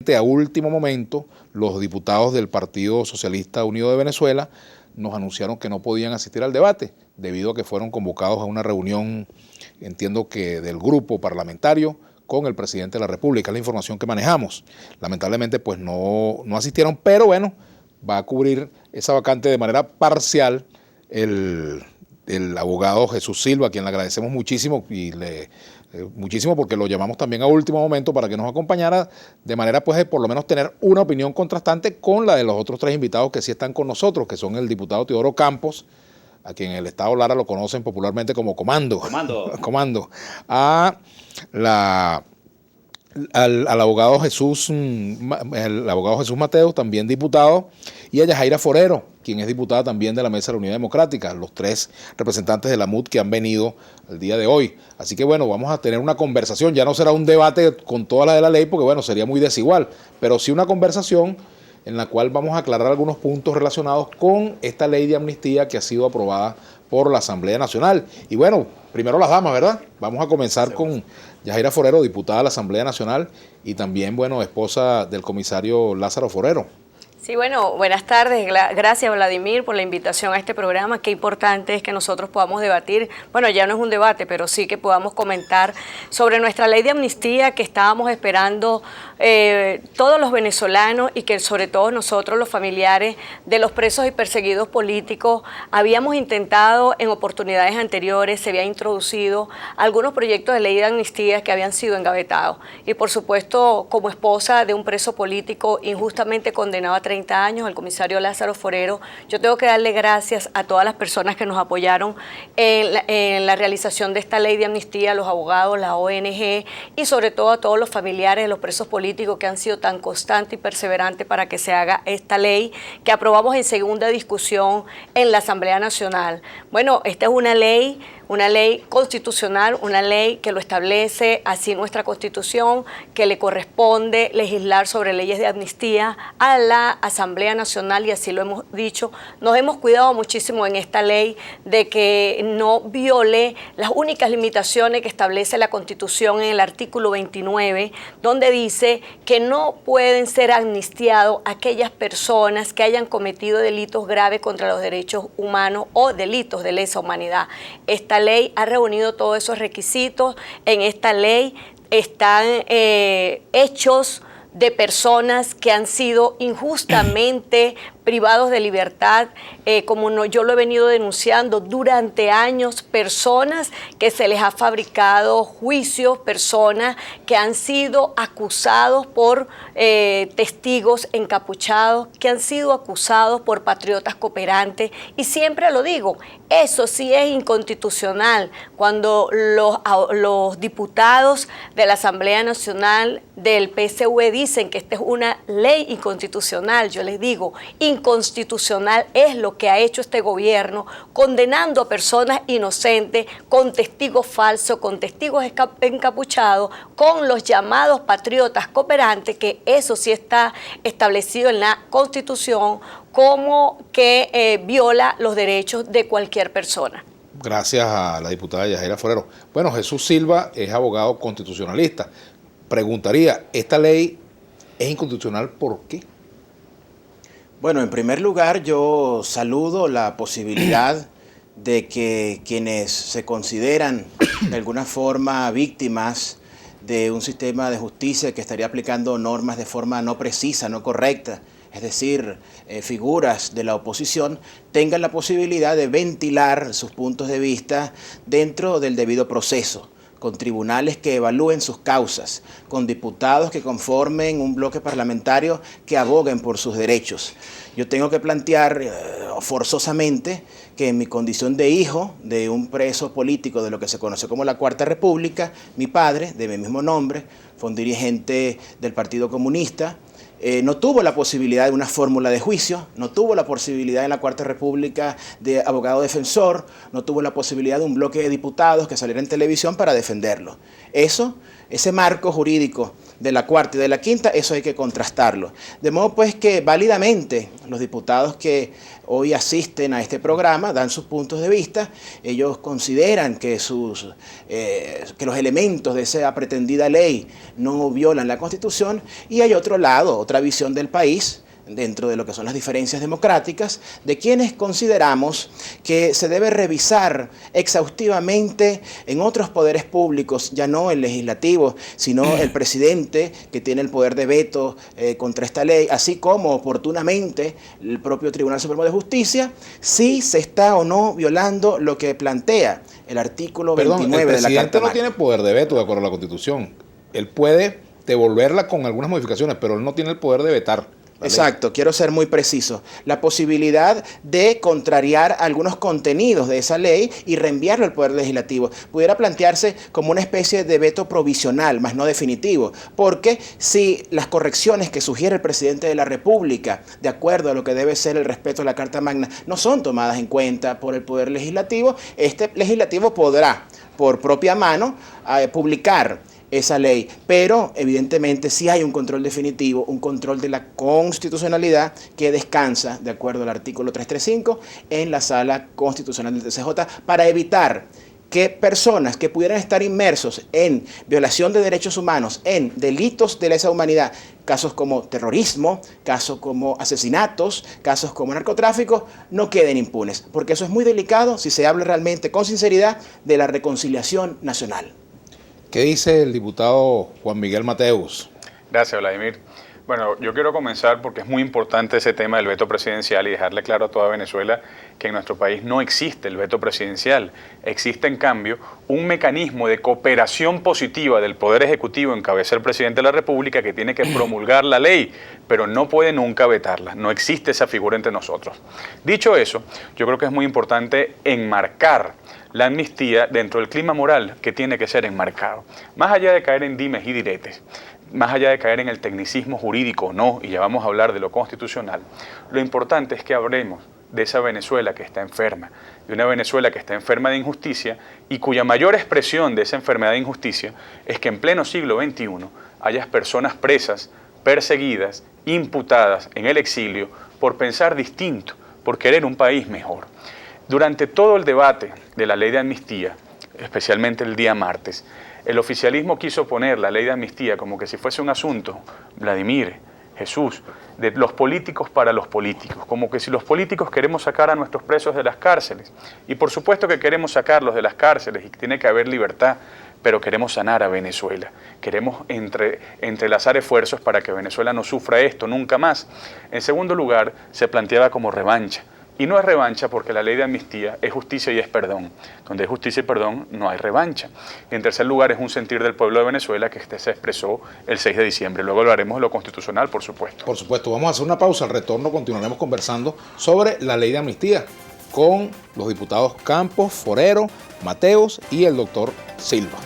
A último momento, los diputados del Partido Socialista Unido de Venezuela nos anunciaron que no podían asistir al debate debido a que fueron convocados a una reunión, entiendo que del grupo parlamentario, con el presidente de la República. Es la información que manejamos. Lamentablemente pues no asistieron, pero bueno, va a cubrir esa vacante de manera parcial el abogado Jesús Silva, a quien le agradecemos muchísimo muchísimo porque lo llamamos también a último momento para que nos acompañara, de manera pues de por lo menos tener una opinión contrastante con la de los otros tres invitados que sí están con nosotros, que son el diputado Teodoro Campos, a quien en el estado Lara lo conocen popularmente como Comando. Comando. Al abogado Jesús Mateo, también diputado, y a Yajaira Forero, quien es diputada también de la Mesa de la Unidad Democrática, los tres representantes de la MUD que han venido el día de hoy. Así que bueno, vamos a tener una conversación, ya no será un debate con toda la de la ley, porque bueno, sería muy desigual, pero sí una conversación en la cual vamos a aclarar algunos puntos relacionados con esta ley de amnistía que ha sido aprobada por la Asamblea Nacional. Y bueno, primero las damas, ¿verdad? Vamos a comenzar con Yajaira Forero, diputada de la Asamblea Nacional y también, bueno, esposa del comisario Lázaro Forero. Sí, bueno, buenas tardes. Gracias, Vladimir, por la invitación a este programa. Qué importante es que nosotros podamos debatir, bueno, ya no es un debate, pero sí que podamos comentar sobre nuestra ley de amnistía que estábamos esperando todos los venezolanos y que sobre todo nosotros, los familiares de los presos y perseguidos políticos, habíamos intentado en oportunidades anteriores, se había introducido algunos proyectos de ley de amnistía que habían sido engavetados. Y por supuesto, como esposa de un preso político injustamente condenado a 30 años, el comisario Lázaro Forero, yo tengo que darle gracias a todas las personas que nos apoyaron en la realización de esta ley de amnistía, a los abogados, la ONG y sobre todo a todos los familiares de los presos políticos que han sido tan constantes y perseverantes para que se haga esta ley que aprobamos en segunda discusión en la Asamblea Nacional. Bueno, esta es una ley constitucional, una ley que lo establece así nuestra Constitución, que le corresponde legislar sobre leyes de amnistía a la Asamblea Nacional y así lo hemos dicho. Nos hemos cuidado muchísimo en esta ley de que no viole las únicas limitaciones que establece la Constitución en el artículo 29, donde dice que no pueden ser amnistiados aquellas personas que hayan cometido delitos graves contra los derechos humanos o delitos de lesa humanidad. Esta ley ha reunido todos esos requisitos. En esta ley están hechos de personas que han sido injustamente privados de libertad, yo lo he venido denunciando durante años, personas que se les ha fabricado juicios, personas que han sido acusados por testigos encapuchados, que han sido acusados por patriotas cooperantes, y siempre lo digo, eso sí es inconstitucional, cuando los diputados de la Asamblea Nacional del PSV dicen que esta es una ley inconstitucional, yo les digo, inconstitucional es lo que ha hecho este gobierno, condenando a personas inocentes con testigos falsos, con testigos encapuchados, con los llamados patriotas cooperantes, que eso sí está establecido en la Constitución como que viola los derechos de cualquier persona. Gracias a la diputada Yajaira Forero. Bueno, Jesús Silva es abogado constitucionalista. Preguntaría, ¿esta ley es inconstitucional por qué? Bueno, en primer lugar, yo saludo la posibilidad de que quienes se consideran de alguna forma víctimas de un sistema de justicia que estaría aplicando normas de forma no precisa, no correcta, es decir, figuras de la oposición, tengan la posibilidad de ventilar sus puntos de vista dentro del debido proceso, con tribunales que evalúen sus causas, con diputados que conformen un bloque parlamentario que aboguen por sus derechos. Yo tengo que plantear forzosamente que en mi condición de hijo de un preso político de lo que se conoce como la Cuarta República, mi padre, de mi mismo nombre, fue un dirigente del Partido Comunista, no tuvo la posibilidad de una fórmula de juicio, no tuvo la posibilidad en la Cuarta República de abogado defensor, no tuvo la posibilidad de un bloque de diputados que saliera en televisión para defenderlo. Ese marco jurídico de la Cuarta y de la Quinta, eso hay que contrastarlo. De modo pues que válidamente los diputados que hoy asisten a este programa, dan sus puntos de vista. Ellos consideran que los elementos de esa pretendida ley no violan la Constitución, y hay otro lado, otra visión del país, dentro de lo que son las diferencias democráticas, de quienes consideramos que se debe revisar exhaustivamente en otros poderes públicos, ya no el legislativo, sino el presidente, que tiene el poder de veto contra esta ley, así como oportunamente el propio Tribunal Supremo de Justicia, si se está o no violando lo que plantea el artículo 29 de la Carta Magna. El presidente no tiene poder de veto de acuerdo a la Constitución. Él puede devolverla con algunas modificaciones, pero él no tiene el poder de vetar. Exacto, quiero ser muy preciso. La posibilidad de contrariar algunos contenidos de esa ley y reenviarlo al Poder Legislativo pudiera plantearse como una especie de veto provisional, más no definitivo, porque si las correcciones que sugiere el presidente de la República, de acuerdo a lo que debe ser el respeto a la Carta Magna, no son tomadas en cuenta por el Poder Legislativo, este legislativo podrá, por propia mano, publicar esa ley, pero evidentemente sí hay un control definitivo, un control de la constitucionalidad que descansa, de acuerdo al artículo 335, en la Sala Constitucional del TCJ, para evitar que personas que pudieran estar inmersos en violación de derechos humanos, en delitos de lesa humanidad, casos como terrorismo, casos como asesinatos, casos como narcotráfico, no queden impunes, porque eso es muy delicado si se habla realmente con sinceridad de la reconciliación nacional. ¿Qué dice el diputado Juan Miguel Mateus? Gracias, Vladimir. Bueno, yo quiero comenzar porque es muy importante ese tema del veto presidencial y dejarle claro a toda Venezuela que en nuestro país no existe el veto presidencial. Existe, en cambio, un mecanismo de cooperación positiva del Poder Ejecutivo en cabeza del Presidente de la República, que tiene que promulgar la ley, pero no puede nunca vetarla. No existe esa figura entre nosotros. Dicho eso, yo creo que es muy importante enmarcar la amnistía dentro del clima moral que tiene que ser enmarcado. Más allá de caer en dimes y diretes, más allá de caer en el tecnicismo jurídico o no, y ya vamos a hablar de lo constitucional, lo importante es que hablemos de esa Venezuela que está enferma, de una Venezuela que está enferma de injusticia y cuya mayor expresión de esa enfermedad de injusticia es que en pleno siglo XXI haya personas presas, perseguidas, imputadas en el exilio por pensar distinto, por querer un país mejor. Durante todo el debate de la ley de amnistía, especialmente el día martes, el oficialismo quiso poner la ley de amnistía como que si fuese un asunto, Vladimir, Jesús, de los políticos para los políticos, como que si los políticos queremos sacar a nuestros presos de las cárceles. Y por supuesto que queremos sacarlos de las cárceles y tiene que haber libertad, pero queremos sanar a Venezuela, queremos entrelazar esfuerzos para que Venezuela no sufra esto nunca más. En segundo lugar, se planteaba como revancha. Y no es revancha porque la ley de amnistía es justicia y es perdón. Donde hay justicia y perdón no hay revancha. Y en tercer lugar es un sentir del pueblo de Venezuela que se expresó el 6 de diciembre. Luego hablaremos de lo constitucional, por supuesto. Por supuesto, vamos a hacer una pausa. Al retorno continuaremos conversando sobre la ley de amnistía con los diputados Campos, Forero, Mateus y el doctor Silva.